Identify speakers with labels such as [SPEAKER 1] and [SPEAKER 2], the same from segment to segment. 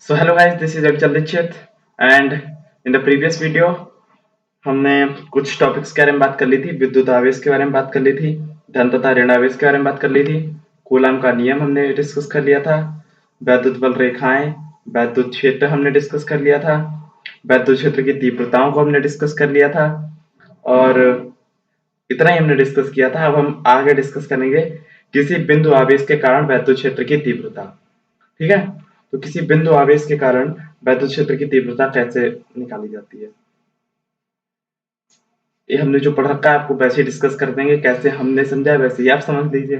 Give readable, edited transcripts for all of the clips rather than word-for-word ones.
[SPEAKER 1] So hello guys, this is Achal Dixit and in the previous video हमने कुछ topics के बारे में बात कर ली थी। विद्युत आवेश के बारे में बात कर ली थी, धन तथा ऋण आवेश के बारे में बात कर ली थी, कूलाम का नियम हमने डिस्कस कर लिया था, वैद्युत बल रेखाएं, वैद्युत क्षेत्र हमने डिस्कस कर लिया था, वैद्युत क्षेत्र की तीव्रताओं को हमने डिस्कस कर लिया था और इतना ही हमने डिस्कस किया था। अब हम आगे डिस्कस करेंगे किसी बिंदु आवेश के कारण वैद्युत क्षेत्र की तीव्रता। ठीक है, तो किसी बिंदु आवेश के कारण वैद्युत क्षेत्र की तीव्रता कैसे निकाली जाती है, ये हमने जो पढ़ रखा है आपको वैसे ही डिस्कस कर देंगे। कैसे हमने समझा है वैसे ही आप समझ लीजिए।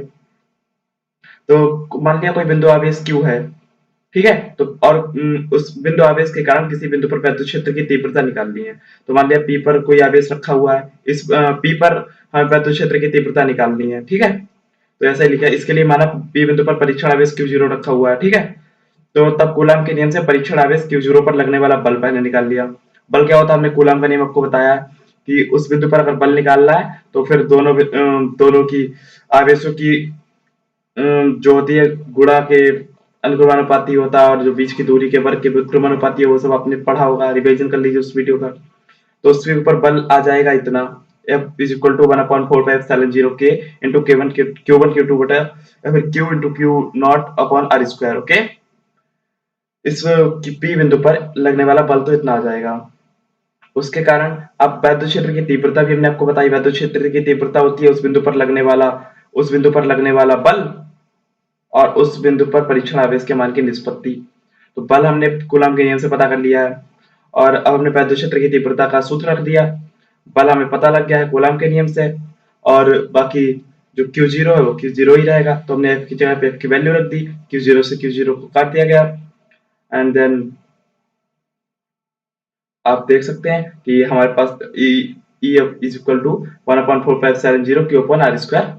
[SPEAKER 1] तो मान लिया कोई बिंदु आवेश Q है, ठीक है, तो और उस बिंदु आवेश के कारण किसी बिंदु पर वैद्युत क्षेत्र की तीव्रता निकालनी है। तो मान लिया P पर कोई आवेश रखा हुआ है, इस P पर हमें वैद्युत क्षेत्र की तीव्रता निकालनी है। ठीक है, तो ऐसा ही लिखा है। इसके लिए माना P बिंदु पर परीक्षण आवेश Q0 रखा हुआ है। ठीक है, तो तब कूलाम के नियम से परीक्षण आवेश Q0 पर लगने वाला बल पहले निकाल लिया। बल क्या होता है, हमने कूलाम का नियम आपको बताया कि उस बिंदु पर अगर बल निकालना है तो फिर दोनों की आवेशों की जो होती है गुणा के अनुक्रमानुपाती होता है, और जो बीच की दूरी के वर्ग के व्युत्क्रमानुपाती है वो सब आपने पढ़ा होगा, रिवीजन कर लीजिए उस वीडियो का। तो उसके ऊपर बल आ जाएगा इतना, F is equal to 1/4πε0 K into Q1 Q2 बटा या फिर Q into Q naught upon R square. Okay, इस P बिंदु पर लगने वाला बल तो इतना आ जाएगा। उसके कारण अब वैद्युत क्षेत्र की तीव्रता भी हमने आपको बताई। वैद्युत क्षेत्र की तीव्रता होती है उस बिंदु पर लगने वाला बल और उस बिंदु पर परीक्षण आवेश के मान की निष्पत्ति। तो बल हमने कूलाम के नियम से पता कर लिया है और अब हमने वैद्युत क्षेत्र की तीव्रता का सूत्र रख दिया। बल हमें पता लग गया है कूलाम के नियम से, और बाकी जो Q0 है वो Q0 ही रहेगा। तो हमने F की जगह पे F की वैल्यू रख दी, Q0 से Q0 को काट दिया गया एंड देन आप देख सकते हैं कि हमारे पास EF is equal to 1/4πε0 Q upon R square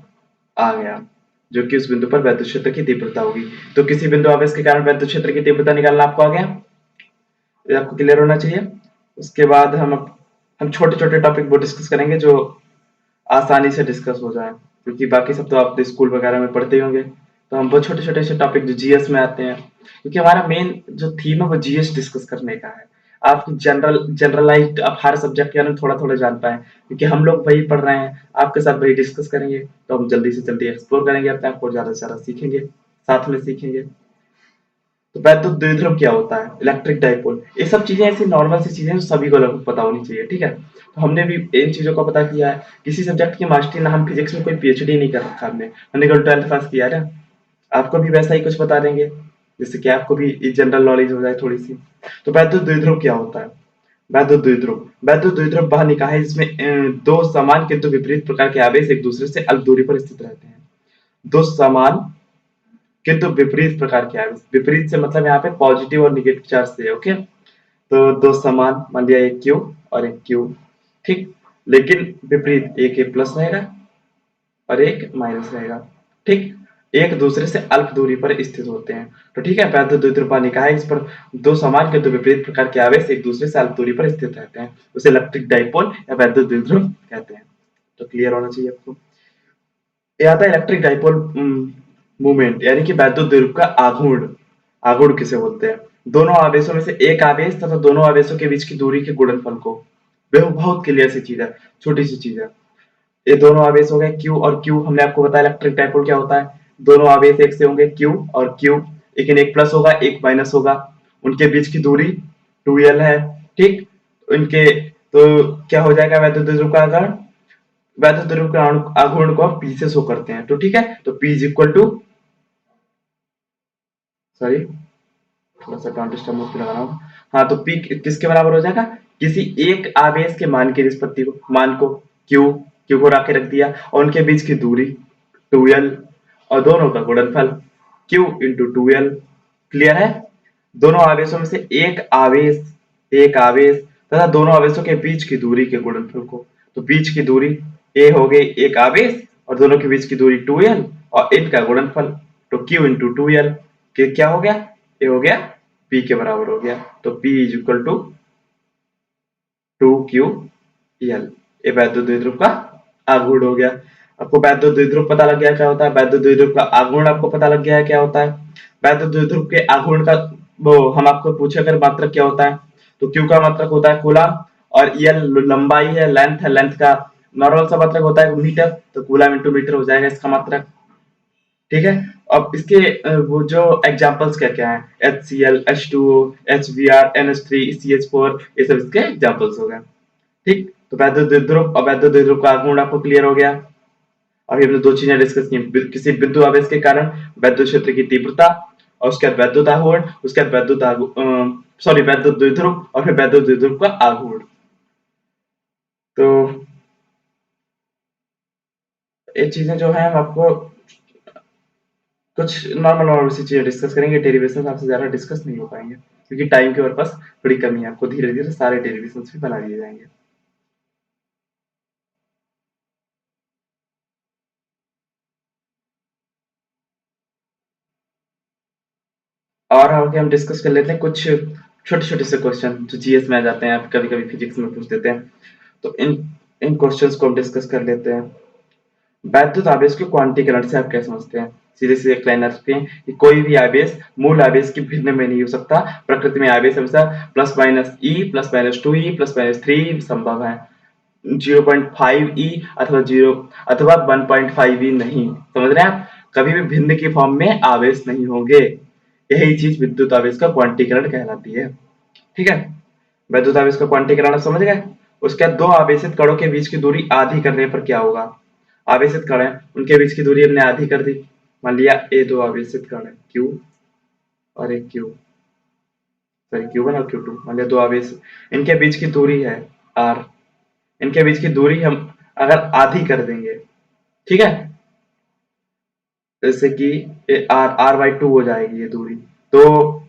[SPEAKER 1] आ गया, जो कि उस बिंदु पर वैद्युत क्षेत्र की तीव्रता होगी। तो किसी बिंदु आवेश के कारण वैद्युत क्षेत्र की तीव्रता निकालना आपको आ गया, ये आपको क्लियर होना चाहिए। उसके बाद हम छोटे छोटे टॉपिक वो डिस्कस करेंगे जो आसानी से डिस्कस हो जाए, क्योंकि बाकी सब तो आप स्कूल वगैरह में पढ़ते ही होंगे। तो हम वो छोटे छोटे से टॉपिक जो जीएस में आते हैं, क्योंकि हमारा मेन जो थीम है वो जीएस डिस्कस करने का है। आपकी जनरलाइज्ड आप हर सब्जेक्ट के बारे में थोड़ा थोड़ा जान पाए, क्योंकि हम लोग वही पढ़ रहे हैं, आपके साथ वही डिस्कस करेंगे। तो हम जल्दी से जल्दी एक्सप्लोर करेंगे अपने आप को, ज्यादा से ज्यादा सीखेंगे, साथ में सीखेंगे। तो वैद्युत द्विध्रुव क्या होता है, इलेक्ट्रिक डाइपोल, ये सब चीजें ऐसी नॉर्मल सी चीजें जो सभी को लगभग पता होनी चाहिए। ठीक है, तो हमने भी इन चीजों का पता किया है। किसी सब्जेक्ट की मास्टरी ना, हम फिजिक्स में कोई पीएचडी नहीं कर रखा हमने केवल 12th पास किया है ना। आपको भी वैसा ही कुछ बता देंगे जिससे कि आपको भी जनरल नॉलेज हो जाए थोड़ी सी। तो वैद्युत द्विध्रुव क्या होता है? वैद्युत द्विध्रुव वह निकाय है जिसमें दो समान किंतु विपरीत प्रकार के आवेश एक दूसरे से अल्प दूरी पर स्थित रहते हैं। दो समान किंतु विपरीत प्रकार के आवेश, विपरीत से मतलब यहाँ पे पॉजिटिव और निगेटिव चार्ज से। ओके, तो दो समान, मान लिया एक Q और एक Q, ठीक, लेकिन विपरीत, एक प्लस रहेगा और एक माइनस रहेगा। ठीक, एक दूसरे से अल्प दूरी पर स्थित होते हैं। तो ठीक है, वैद्युत द्विध्रुव पानी का है इस पर दो समान किंतु विपरीत प्रकार के आवेश एक दूसरे से अल्प दूरी पर स्थित रहते हैं, उसे इलेक्ट्रिक डाइपोल या वैद्युत द्विध्रुव कहते हैं। तो क्लियर होना चाहिए आपको। ये आता है इलेक्ट्रिक डाइपोल मूवमेंट, यानी कि वैद्युत द्विध्रुव का आघूर्ण। आघूर्ण किसे बोलते हैं? दोनों आवेशों में से एक आवेश तथा दोनों आवेशों के बीच की दूरी के गुणनफल को। वह बहुत क्लियर सी चीज है, छोटी सी चीज है। ये दोनों आवेश हो गए Q और Q, हमने आपको बताया इलेक्ट्रिक डाइपोल क्या होता है। दोनों आवेश एक से होंगे Q और Q, लेकिन एक प्लस होगा एक माइनस होगा, उनके बीच की दूरी 2L है। ठीक, इनके तो क्या हो जाएगा वैद्युत द्विध्रुव का आघूर्ण? वैद्युत द्विध्रुव का आघूर्ण को हम P से शो करते हैं। तो ठीक है, तो P is equal to, sorry थोड़ा सा ट्रांजिस्टर मोड पे लगाना होगा। हाँ, तो P किसके बराबर हो जाएगा? किसी एक आवेश के मान की निष्पत्ति को, मान को Q को रख दिया और उनके बीच की दूरी 2L और दोनों का गुणनफल Q इंटू 2L। क्लियर है? दोनों आवेशों में से एक आवेश तथा दोनों आवेशों के बीच की दूरी के गुणनफल को। तो बीच की दूरी A हो गई एक आवेश और दोनों के बीच की दूरी 2L और इनका गुणनफल, तो Q इंटू 2L के क्या हो गया? A हो गया P के बराबर हो गया। तो P is equal to 2QL। ये वैद्युत द्विध्रुव का आघूर्ण हो गया। आपको वैद्युत द्विध्रुव पता लग गया क्या होता है, वैद्युत द्विध्रुव का आघूर्ण आपको पता लग गया है क्या होता है। वैद्युत द्विध्रुव के आघूर्ण का वो हम आपको पूछे अगर मात्रक क्या होता है, तो क्यू का मात्रक होता है कूलम, और एल लंबाई है, लेंथ का नॉर्मल सा मात्रक होता है मीटर, तो कूलम इंटू मीटर हो जाएगा इसका मात्रक। ठीक है। अब इसके वो जो एग्जांपल्स क्या क्या है, HCl, H2O, HBr, NH3, CH4, ये सब इसके एग्जांपल्स हो गए। ठीक, तो वैद्युत द्विध्रुव और वैद्युत द्विध्रुव का गुण आपको क्लियर हो गया। अभी हमने दो चीजें डिस्कस की, किसी बिंदु आवेश के कारण वैद्युत क्षेत्र की तीव्रता, और उसके बाद वैद्युत आघूर्ण, उसके बाद वैद्युत द्विध्रुव, और फिर वैद्युत द्विध्रुव का आघूर्ण। तो ये चीजें जो है हम आपको कुछ नॉर्मल नॉर्मल सी चीजें डिस्कस करेंगे, डेरिवेशन आपसे ज्यादा डिस्कस नहीं हो पाएंगे क्योंकि टाइम के हमारे पास बड़ी कमी है। आपको धीरे धीरे सारे डेरिवेशन भी बना दिए जाएंगे। और आगे हम डिस्कस कर लेते हैं कुछ छोटे छोटे से क्वेश्चन जो जीएस में आ जाते हैं, आप कभी कभी फिजिक्स में पूछ देते हैं। तो इन इन क्वेश्चंस को हम डिस्कस कर लेते हैं। वैद्युत आवेश के क्वांटीकरण से आप क्या समझते हैं? सीधे सीधे एक लाइन रखते हैं कि कोई भी आवेश मूल आवेश की भिन्न में नहीं हो सकता। प्रकृति में आवेश हमेशा plus minus e, plus minus 2e, plus minus 3 संभव है। 0.5e अथवा 1.5e नहीं, समझ रहे हैं आप? कभी भी भिन्न की फॉर्म में आवेश नहीं होंगे। यही चीज विद्युत आवेश का क्वांटीकरण कहलाती है। ठीक है। वैद्युत आवेश का क्वांटीकरण आप समझ गए। उसके बाद दो आवेशित कणों के बीच की दूरी आधी करने पर क्या होगा? आवेशित कण है, उनके बीच की दूरी हमने आधी कर दी। मान लिया ए दो आवेशित कण है, क्यू और एक क्यू, सॉरी Q1 और Q2, मान लिया दो आवेश, इनके बीच की दूरी है आर। इनके बीच की दूरी हम अगर आधी कर देंगे, ठीक है, जैसे कि आर आर बाई टू हो जाएगी ये दूरी। तो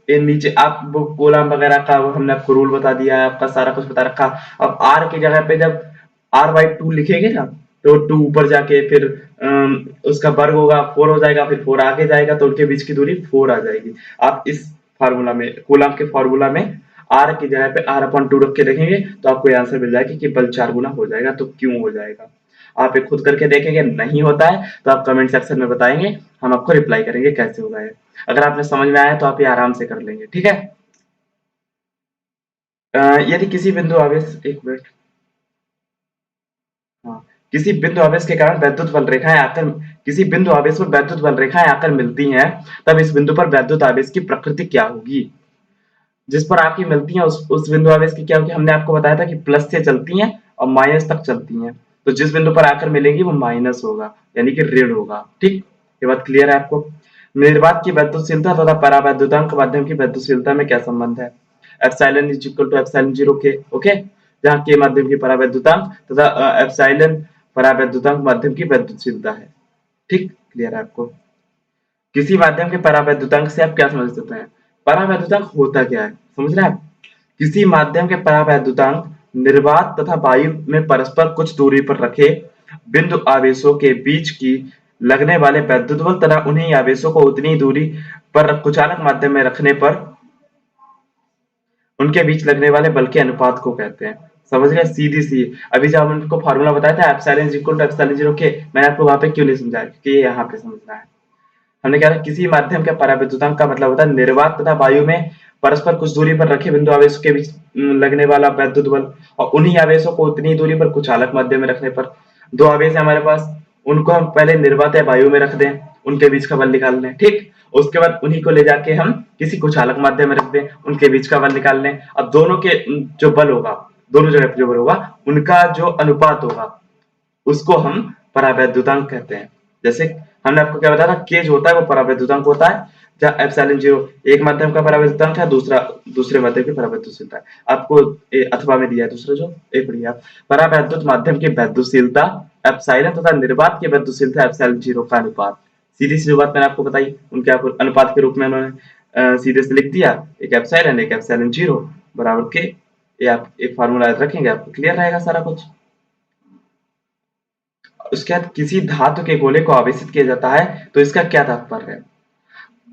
[SPEAKER 1] ये नीचे आप वो कोलम वगैरह का वो हमने आपको रूल बता दिया है, आपका सारा कुछ बता रखा। अब आर की जगह पे जब आर बाई टू लिखेंगे ना, तो टू ऊपर जाके फिर उसका वर्ग होगा, फोर हो जाएगा, फिर फोर आगे जाएगा, तो उनके बीच की दूरी फोर आ जाएगी। आप इस फार्मूला में, कूलम के फार्मूला में आर की जगह पे आर अपॉन टू रख के देखेंगे तो आपको ये आंसर मिल जाएगा कि बल चार गुना हो जाएगा। तो क्यों हो जाएगा? आप ये खुद करके देखेंगे, नहीं होता है तो आप कमेंट सेक्शन में बताएंगे, हम आपको रिप्लाई करेंगे कैसे होगा ये। अगर आपने समझ में आया तो आप ये आराम से कर लेंगे। ठीक है। यदि किसी बिंदु आवेश, एक मिनट, हाँ, किसी बिंदु आवेश के कारण वैद्युत बल रेखाएं आकर, किसी बिंदु आवेश पर वैद्युत बल रेखाएं आकर मिलती हैं, तब इस बिंदु पर वैद्युत आवेश की प्रकृति क्या होगी? जिस पर आपकी मिलती हैं उस बिंदु आवेश की क्या होगी? हमने आपको बताया था कि प्लस से चलती हैं और माइनस तक चलती हैं, तो जिस बिंदु पर आकर मिलेंगी वो माइनस होगा, यानी कि ऋण होगा। ठीक, ये बात क्लियर है आपको? निर्वात की वैद्युतशीलता तथा परावैद्युतांक माध्यम की वैद्युतशीलता में क्या संबंध है? Epsilon is equal to epsilon zero के, ओके, जहाँ के माध्यम की परावैद्युतांक तथा एप्सिलॉन परावैद्युतांक माध्यम की वैद्युतशीलता है। ठीक, क्लियर है आपको? किसी माध्यम के परावैद्युतांक से आप क्या समझ सकते हैं? परावैद्युतांक होता क्या है, समझ रहे हैं आप? किसी माध्यम के परावैद्युतांक निर्वात तथा वायु में परस्पर कुछ दूरी पर रखे बिंदु आवेशों के बीच की लगने वाले वैद्युत बल तथा उन्हीं आवेशों को उतनी दूरी पर कुचालक माध्यम में रखने पर उनके बीच लगने वाले बल के अनुपात को कहते हैं। समझ गए? सीधी सी। अभी जब हमने आपको फार्मूला बताया था epsilon is equal to epsilon zero के, मैंने आपको वहां पे क्यों नहीं समझाया? क्योंकि ये यहाँ पे समझना है। हमने कहा किसी माध्यम के परावैद्युतांक का मतलब होता है निर्वात तथा वायु में परस्पर कुछ दूरी पर रखे बिंदु आवेशों के बीच लगने वाला वैद्युत बल, और उन्हीं आवेशों को उतनी दूरी पर कुचालक माध्यम में रखने पर। दो आवेश है हमारे पास, उनको हम पहले निर्वात या वायु में रख दें, उनके बीच का बल निकाल लें। ठीक, उसके बाद उन्हीं को ले जाके हम किसी कुचालक माध्यम में रख दें, उनके बीच का बल निकाल लें। अब दोनों के जो बल होगा, दोनों जगह पे जो बल होगा, उनका जो अनुपात होगा उसको हम परावैद्युतांक कहते हैं। जैसे हमने आपको क्या बताया था, के जो होता है वो परावैद्युतांक होता है, जहाँ एप्सिलॉन जीरो एक माध्यम का परावैद्युतांक है, दूसरा दूसरे माध्यम की परावैद्युतशीलता है। आपको अथवा में दिया है दूसरा जो एक बढ़िया, परावैद्युत माध्यम की वैद्युतशीलता एप्सिलॉन तथा निर्वात की वैद्युतशीलता एप्सिलॉन जीरो का अनुपात। सीधी सी बात मैंने आपको बताई, उनके आप अनुपात के रूप में उन्होंने सीधे से लिख दिया, एक एप्सिलॉन एक एप्सिलॉन जीरो बराबर के। ये आप एक फार्मूला याद रखेंगे, आपको क्लियर रहेगा सारा कुछ। उसके बाद किसी धातु के गोले को आवेशित किया जाता है तो इसका क्या तात्पर्य है?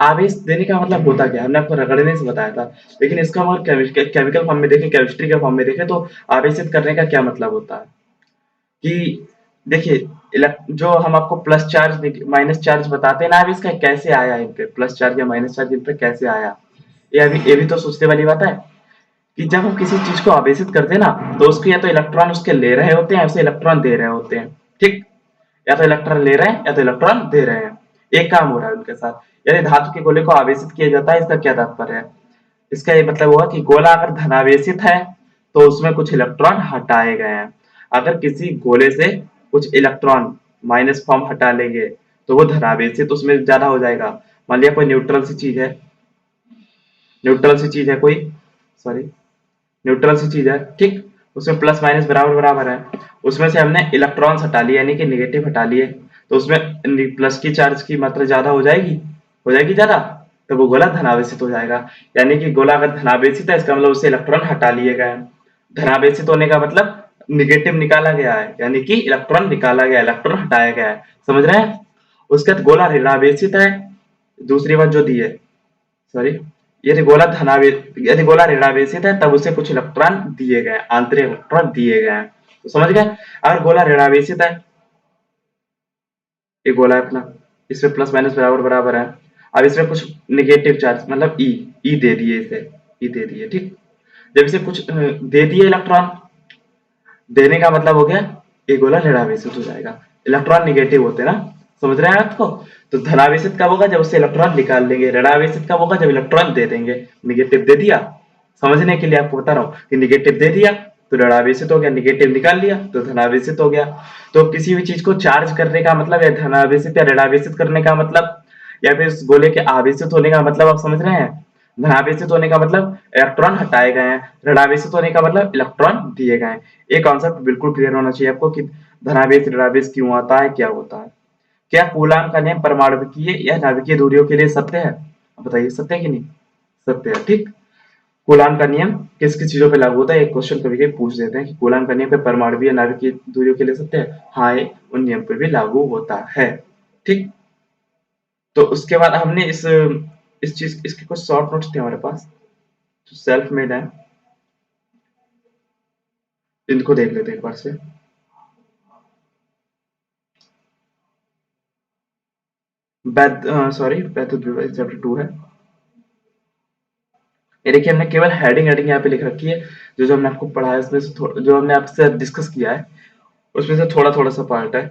[SPEAKER 1] आवेश देने का मतलब होता क्या है? हमने आपको रगड़ने से बताया था, लेकिन इसका हम केमिकल फॉर्म में देखें, केमिस्ट्री के फॉर्म में देखें, तो आवेशित करने का क्या मतलब होता है कि देखिए, जो हम आपको प्लस चार्ज माइनस चार्ज बताते हैं ना, आवेश का कैसे आया इन पे, प्लस चार्ज या माइनस चार्ज इन पे कैसे आया, ये भी तो सोचने वाली बात है कि जब हम किसी चीज को आवेशित करते हैं ना, तो उसको या तो इलेक्ट्रॉन उसके ले रहे होते हैं या उसे इलेक्ट्रॉन दे रहे होते हैं। ठीक, या तो इलेक्ट्रॉन ले रहे हैं या तो इलेक्ट्रॉन दे रहे हैं, एक काम हो रहा है उनके साथ। यदि धातु के गोले को आवेशित किया जाता है, इसका क्या तात्पर्य है? इसका ये मतलब हुआ कि गोला अगर धनावेशित है तो उसमें कुछ इलेक्ट्रॉन हटाए गए हैं। अगर किसी गोले से कुछ इलेक्ट्रॉन माइनस फॉर्म हटा लेंगे तो वो धनावेशित उसमें ज्यादा हो जाएगा। मान लिया कोई न्यूट्रल सी चीज है, न्यूट्रल सी चीज है कोई, सॉरी, न्यूट्रल सी चीज है, ठीक, उसमें प्लस माइनस बराबर बराबर है, उसमें से हमने इलेक्ट्रॉन्स हटा लिए यानी कि निगेटिव हटा लिए, तो उसमें प्लस की चार्ज की मात्रा ज्यादा हो जाएगी ज्यादा, तो वो गोला धनावेशित हो जाएगा। यानी कि गोला अगर धनावेशित है इसका मतलब उससे इलेक्ट्रॉन हटा लिए गए। धनावेशित होने का मतलब निगेटिव निकाला गया है, यानी कि इलेक्ट्रॉन निकाला गया, इलेक्ट्रॉन हटाया गया है, समझ रहे हैं? उसके बाद गोला ऋणावेशित है, दूसरी बात जो दी है, सॉरी, यदि गोला ऋणावेशित है तब उसे कुछ इलेक्ट्रॉन दिए गए, आंतरिक इलेक्ट्रॉन दिए गए हैं, तो समझ गए? अगर गोला ऋणावेशित है, ये गोला है अपना, इसमें प्लस माइनस बराबर बराबर है, अब इसमें कुछ निगेटिव चार्ज मतलब ई दे दिए, इसे ई दे दिए, ठीक, जब इसे कुछ दे दिए इलेक्ट्रॉन, देने का मतलब हो गया ये गोला ऋणावेशित हो जाएगा। इलेक्ट्रॉन निगेटिव होते हैं ना, समझ रहे हैं आपको? तो धनावेशित कब होगा? जब उससे इलेक्ट्रॉन निकाल लेंगे। ऋणावेशित कब होगा? जब इलेक्ट्रॉन दे देंगे। निगेटिव दे दिया, समझने के लिए आपको बता रहा हूँ कि निगेटिव दे दिया तो ऋणावेशित हो गया, निगेटिव निकाल लिया तो धनावेशित हो गया। तो किसी भी चीज को चार्ज करने का मतलब या धनावेशित या ऋणावेशित करने का मतलब, या फिर इस गोले के आवेशित होने का मतलब आप समझ रहे हैं? धनावेशित होने का मतलब इलेक्ट्रॉन हटाए गए हैं, ऋणावेशित होने का मतलब इलेक्ट्रॉन दिए गए हैं। ये कॉन्सेप्ट बिल्कुल क्लियर होना चाहिए आपको कि धनावेश ऋणावेश क्यों आता है, क्या होता है। क्या कूलाम का नियम परमाणुकीय या नाभिकीय दूरियों के लिए सत्य है? बताइए, सत्य है कि नहीं? सत्य है, ठीक। कूलाम का नियम किस किस चीजों पे लागू होता है? एक क्वेश्चन कभी कभी पूछ देते हैं कि कूलाम का नियम पे परमाणुकीय या नाभिकीय दूरियों के लिए सत्य है। हाँ, ये उन नियम पर भी लागू होता है, ठीक। तो उसके बाद हमने इस चीज इसके कुछ शॉर्ट नोट्स थे हमारे पास जो सेल्फ मेड है, इनको देख लेते हैं एक बार से। सॉरी, वैद्युत विभव चैप्टर 2 है। ये देखिए हमने केवल हेडिंग हेडिंग यहाँ पे लिख रखी है, जो जो हमने आपको पढ़ा है उसमें से जो हमने आपसे डिस्कस किया है उसमें से थोड़ा थोड़ा सा पार्ट है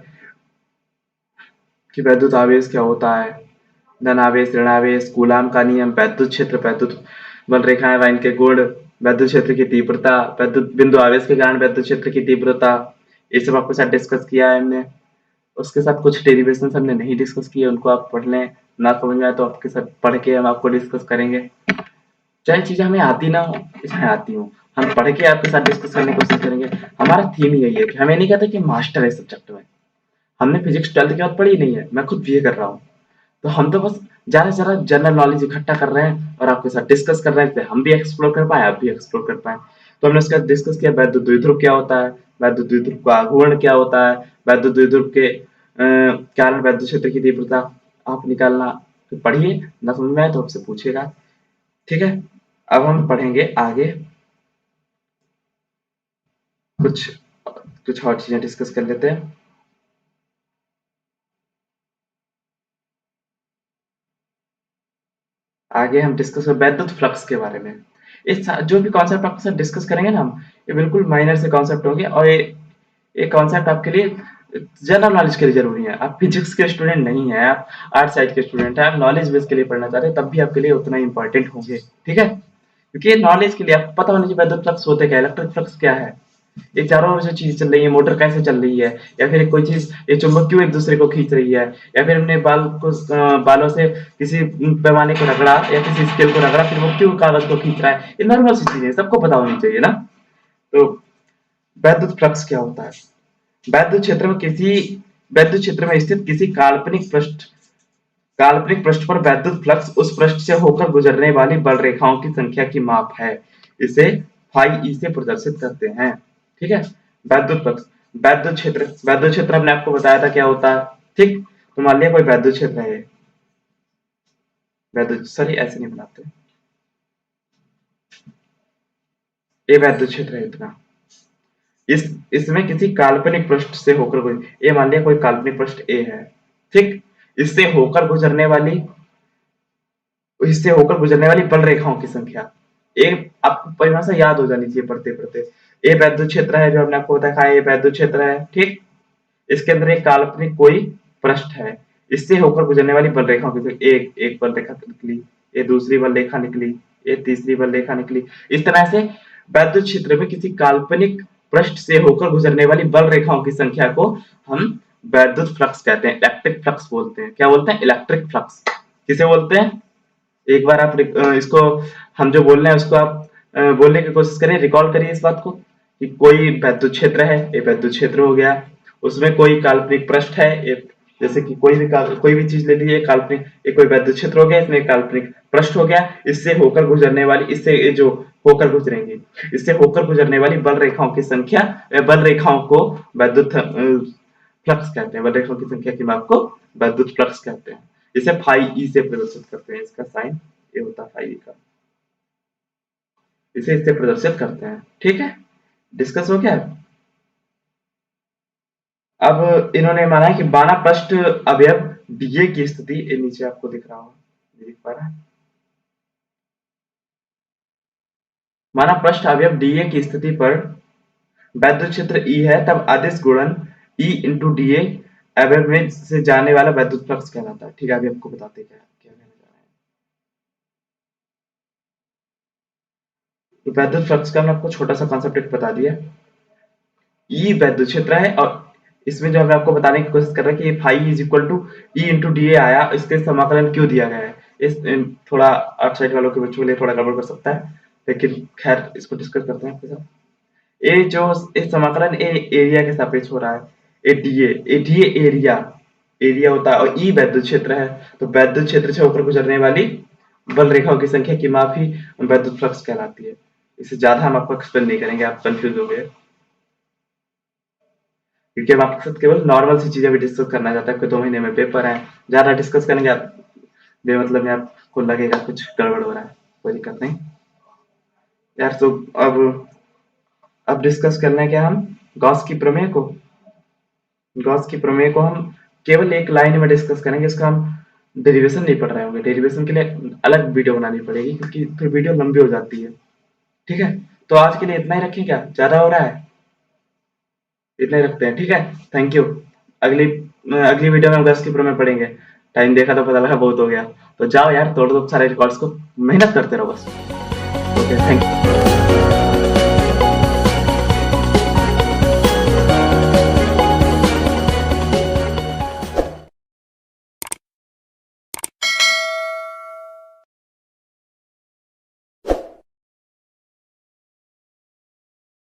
[SPEAKER 1] कि वैद्युत आवेश क्या होता है, धनावेश ऋणावेश, कूलाम का नियम, वैद्युत क्षेत्र, वैद्युत बल रेखाएं व इनके गुण, वैद्युत क्षेत्र की तीव्रता, वैद्युत बिंदु आवेश के कारण वैद्युत क्षेत्र की तीव्रता, ये सब आपके साथ डिस्कस किया है हमने। उसके साथ कुछ डेरिवेशन हमने नहीं डिस्कस किए, उनको आप पढ़ लें। ना समझ में आए तो आपके साथ पढ़ के हम आपको डिस्कस करेंगे। चाहे चीजें हमें आती ना हो, चाहे आती हो, हम पढ़ के आपके साथ डिस्कस करने की कोशिश करेंगे। हमारा थीम यही है कि हमें नहीं कहते कि मास्टर है सब्जेक्ट में। हमने फिजिक्स 12th के बाद पढ़ी नहीं है, मैं खुद बीए कर रहा हूँ। तो हम तो बस ज्यादा से ज्यादा जनरल नॉलेज इकट्ठा कर रहे हैं और आपके साथ डिस्कस कर रहे हैं, हम भी एक्सप्लोर कर पाए, आप भी एक्सप्लोर कर पाए। तो हमने उसका डिस्कस किया वैद्युत द्विध्रुव क्या होता है, वैद्युत द्विध्रुव का आघूर्ण क्या होता है, वैद्युत द्विध्रुव के कारण वैद्युत क्षेत्र की तीव्रता आप निकालना। तो पढ़िए, ना समझ में आए तो आपसे पूछिएगा, ठीक है। अब हम पढ़ेंगे आगे, कुछ कुछ और चीजें डिस्कस कर लेते हैं। आगे हम डिस्कस वैद्युत फ्लक्स के बारे में। इस जो भी कॉन्सेप्ट आपके साथ डिस्कस करेंगे ना हम, ये बिल्कुल माइनर से कॉन्सेप्ट होंगे और ये कॉन्सेप्ट आपके लिए जनरल नॉलेज के लिए जरूरी है। आप फिजिक्स के स्टूडेंट नहीं है, आप आर्ट साइड के स्टूडेंट है, आप नॉलेज बेस के लिए पढ़ना चाह रहे हैं, तब भी आपके लिए उतना इंपॉर्टेंट होंगे, ठीक है। क्योंकि ये नॉलेज के लिए आपको पता होना चाहिए वैद्युत फ्लक्स होते क्या है, इलेक्ट्रिक फ्लक्स क्या है, ये चारों ओर जो चीज चल रही है, मोटर कैसे चल रही है, या फिर कोई चीज, ये चुंबक क्यों एक दूसरे को खींच रही है, या फिर हमने बालों से किसी पैमाने को रगड़ा या किसी स्केल को रगड़ा फिर वो क्यों कागज को खींच रहा है, ये नॉर्मल सी चीजें सबको पता होनी चाहिए ना। तो वैद्युत फ्लक्स क्या होता है? वैद्युत क्षेत्र में वैद्युत क्षेत्र में स्थित किसी काल्पनिक पृष्ठ पर वैद्युत फ्लक्स उस पृष्ठ से होकर गुजरने वाली बल रेखाओं की संख्या की माप है। इसे फाई ई से प्रदर्शित करते हैं, ठीक है। वैद्युत फ्लक्स, वैद्युत क्षेत्र हमने आपको बताया था क्या होता है, ठीक। तो मान लिया कोई वैद्युत क्षेत्र है, वैद्युत, सॉरी ऐसे नहीं बनाते, ये वैद्युत क्षेत्र है इतना, इस इसमें किसी काल्पनिक पृष्ठ से होकर ये मान लिया कोई काल्पनिक पृष्ठ ए है, ठीक। इससे होकर गुजरने वाली इससे होकर गुजरने वाली बल रेखाओं की संख्या। एक आपको परिभाषा याद हो जानी चाहिए पढ़ते पढ़ते। ए वैद्युत क्षेत्र है, जो हमने आपको दिखाया, ये वैद्युत क्षेत्र है, ठीक। इसके अंदर एक काल्पनिक कोई पृष्ठ है, इससे होकर गुजरने वाली बल रेखाओं की एक एक बल रेखा निकली, ये दूसरी बल रेखा निकली, ये तीसरी बल रेखा निकली। इस तरह से वैद्युत क्षेत्र में किसी काल्पनिक पृष्ठ से होकर गुजरने वाली बल रेखाओं की संख्या को हम वैद्युत फ्लक्स कहते हैं, इलेक्ट्रिक फ्लक्स बोलते हैं। क्या बोलते हैं? Electric flux. किसे बोलते हैं? एक बार आप इसको, हम जो बोल रहे हैं उसको आप बोलने की कोशिश करें, रिकॉल करिए इस बात को कि कोई वैद्युत क्षेत्र है, ये वैद्युत क्षेत्र हो गया, उसमें कोई काल्पनिक पृष्ठ है, एक जैसे कि कोई भी चीज ले लीजिए काल्पनिक, एक कोई वैद्युत क्षेत्र हो गया, इसमें एक काल्पनिक पृष्ठ हो गया, इससे होकर गुजरने वाली, इससे जो होकर गुजरेंगे, इससे होकर गुजरने वाली बल रेखाओं की संख्या, बल रेखाओं को वैद्युत फ्लक्स कहते हैं। बल रेखाओं की संख्या की माप को वैद्युत फ्लक्स कहते हैं। इसे फाई ई से प्रदर्शित करते हैं, इसका साइन ये होता है फाई ई का, इसे इससे प्रदर्शित करते हैं। ठीक है, डिस्कस हो गया। अब इन्होंने माना है कि बानापृष्ठ अवयव डीए की स्थिति, ये नीचे आपको दिख रहा होगा, दिख पा रहा है, बानापृष्ठ अवयव डीए की स्थिति पर वैद्युत क्षेत्र ई है, तब अदिश गुणन ई इंटू डीए अवयव में से जाने वाला वैद्युत फ्लक्स कहलाता है। ठीक है, अभी आपको बताते क्या क्या कहने जा रहे हैं। तो वैद्युत फ्लक्स का मैं आपको छोटा सा कॉन्सेप्ट बता दिया। ई वैद्युत क्षेत्र है और इसमें जो मैं आपको बताने की कोशिश कर रहा है कि phi is equal to E into D A आया, इसके समाकलन क्यों दिया गया है, इस थोड़ा आउटसाइड वालों के बच्चों के लिए थोड़ा गड़बड़ कर सकता है, लेकिन खैर इसको डिस्कस करते हैं आपके साथ। ये जो इस समाकलन ए एरिया के सापेक्ष हो रहा है, ए डी एरिया एरिया होता है और ई वैद्युत क्षेत्र है, तो वैद्युत क्षेत्र से होकर गुजरने वाली बल रेखाओं की संख्या की माप ही वैद्युत फ्लक्स कहलाती है। इससे ज्यादा हम आपको एक्सप्लेन नहीं करेंगे, आप कंफ्यूज हो गए, क्योंकि हम आपके साथ केवल नॉर्मल सी चीजें भी डिस्कस करना चाहता है, 2 महीने में पेपर है, ज्यादा डिस्कस करेंगे आप बेमतलब में आपको लगेगा कुछ गड़बड़ हो रहा है, कोई दिक्कत नहीं यार। तो अब डिस्कस करना है क्या, हम गॉस की प्रमेय को, गॉस की प्रमेय को हम केवल एक लाइन में डिस्कस करेंगे, इसका हम डेरिवेशन नहीं पढ़ रहे होंगे, डेरिवेशन के लिए अलग वीडियो बनानी पड़ेगी क्योंकि फिर वीडियो लंबी हो जाती है। ठीक है, तो आज के लिए इतना ही रखें, क्या ज्यादा हो रहा है? इतना ही रखते हैं, ठीक है, थैंक यू। अगली अगली वीडियो में हम गैस की प्रमेय पढ़ेंगे। टाइम देखा तो पता लगा बहुत हो गया, तो जाओ यार, तोड़ दो सारे रिकॉर्ड्स को, मेहनत करते रहो बस। Okay, thank you.